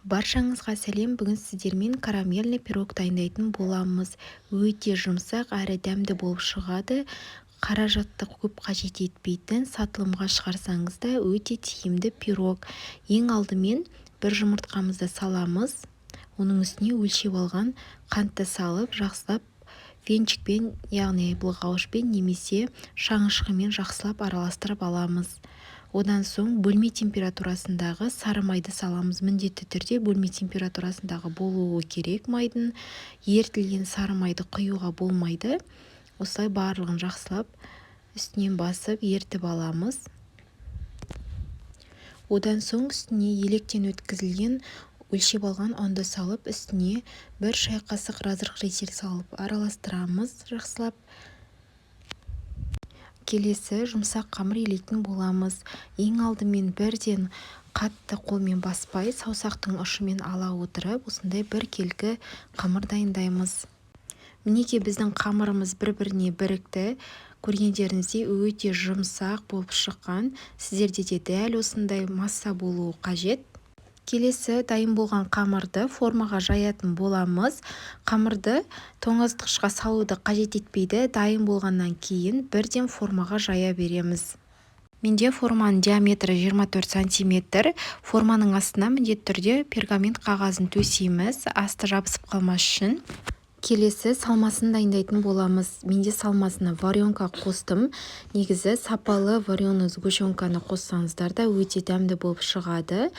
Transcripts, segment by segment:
Баршаңызға сәлем. Бүгін сіздермен карамельный пирог дайындайтын боламыз. Өте жұмсақ әрі дәмді болып шығады. Қаражатты көп қажет етпейтін, сатылымға шығарсаңыз да өте тиімді пирог. Ең алдымен бір жұмыртқамызды саламыз. Оның үстіне өлшеп алған қантты салып, жақсылап венчикпен, яғни былғауышпен немесе шаңышқымен жақсылап араластырып аламыз. Одан соң бөлме температурасындағы сары майды саламыз. Міндетті түрде бөлме температурасындағы болуы керек майдың. Ерітілген сары майды құюға болмайды. Осылай барлығын жақсылап үстінен басып ерітіп аламыз. Одан соң үстіне електен өткізілген өлшеп алған ұнды салып, үстіне бір шай қасық разрых рисель салып араластырамыз жақсылап. Келесі жұмсақ қамыр илейтін боламыз. Ең алдымен бірден қатты қолмен баспай, саусақтың ұшымен ала отырып, осындай бір келкі қамыр дайындаймыз. Мінекей біздің қамырымыз бір-біріне бірікті. Көргендеріңіздей өте жұмсақ болып шыққан. Сіздерде де дәл осындай масса болуы қажет. Келесі дайын болған қамырды формаға жаятын боламыз. Қамырды тоңазытқышқа салуды қажет етпейді. Дайын болғаннан кейін бірден формаға жая береміз. Менде форманың диаметрі 24 см. Форманың астына міндетті түрде пергамент қағазын төсейміз, асты жабысып қалмас үшін. Келесі салмасын дайындайтын боламыз. Менде салмасына варенка қостым. Негізі сапалы вареный сгущенканы қоссаңыздар да өте дәмді болып шығады.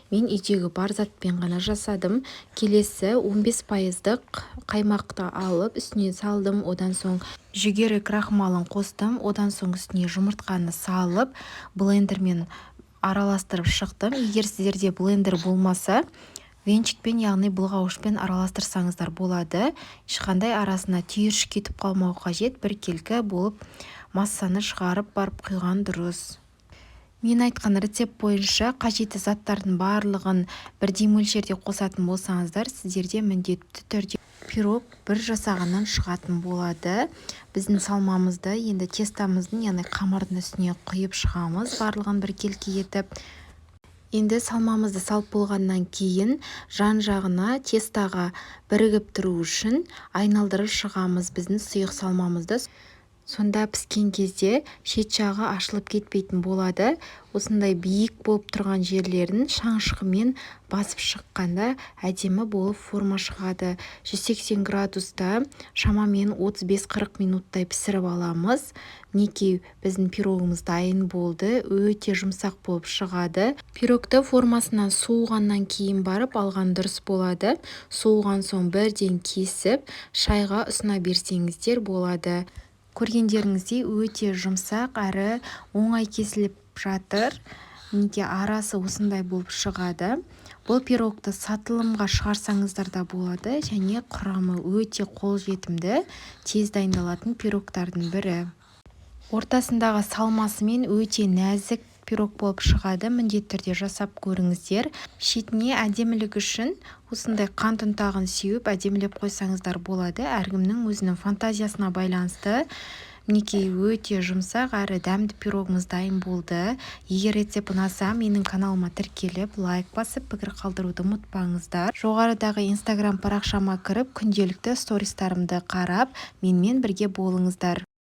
Мен үйдегі бар затпен ғана жасадым. Келесі 15% қаймақты алып үстіне салдым. Одан соң жүгері крахмалын қостым. Одан соң үстіне жұмыртқаны салып блендермен араластырып шықтым. Егер сіздерде блендер болмаса, венчикпен, яғни былғауышпен араластырсаңыздар болады. Ешқандай арасына түйіршік кетіп қалмау қажет. Бір келкі болып массаны шығарып барып құйған дұрыс. Мен айтқан рецепт бойынша қажетті заттардың барлығын бірдей мөлшерде қосатын болсаңыздар, сіздерде міндетті түрде пирог бір жасағаннан шығатын болады. Біздің салмамызды енді тестамыздың, яғни қамырдың үстіне құйып шығамыз, барлығын бір келкі етіп. Енді салмамызды салып болғаннан кейін жан-жағына тестаға бірігіп тұру үшін айналдырып шығамыз біздің сұйық салмамызды. Сонда піскен кезде шет жағы ашылып кетпейтін болады. Осындай биік болып тұрған жерлерін шаңышқымен басып шыққанда әдемі болып форма шығады. 180 градуста шамамен 35-40 минуттай пісіріп аламыз. Мінекей біздің пирогымыз дайын болды. Өте жұмсақ болып шығады. Пирогты формасынан суығаннан кейін барып алған дұрыс болады. Суыған соң бірден кесіп шайға ұсына берсеңіздер болады. Көргендеріңіздей өте жұмсақ әрі оңай кесіліп жатыр. Мінекей арасы осындай болып шығады. Бұл пирогты сатылымға шығарсаңыздар да болады, және құрамы өте қолжетімді, тез дайындалатын пирогтардың бірі. Ортасындағы салмасымен өте нәзік пирог болып шығады. Міндетті түрде жасап көріңіздер. Шетіне әдемілік үшін осындай қант ұнтағын сеуіп әдемілеп қойсаңыздар болады. Әркімнің өзінің фантазиясына байланысты. Мінекей өте жұмсақ әрі дәмді пирогымыз дайын болды. Егер рецепт ұнаса, менің каналыма тіркеліп, лайк басып, пікір қалдыруды ұмытпаңыздар. Жоғарыдағы инстаграм парақшама кіріп, күнделікті стористарымды қарап, менімен бірге болыңыздар.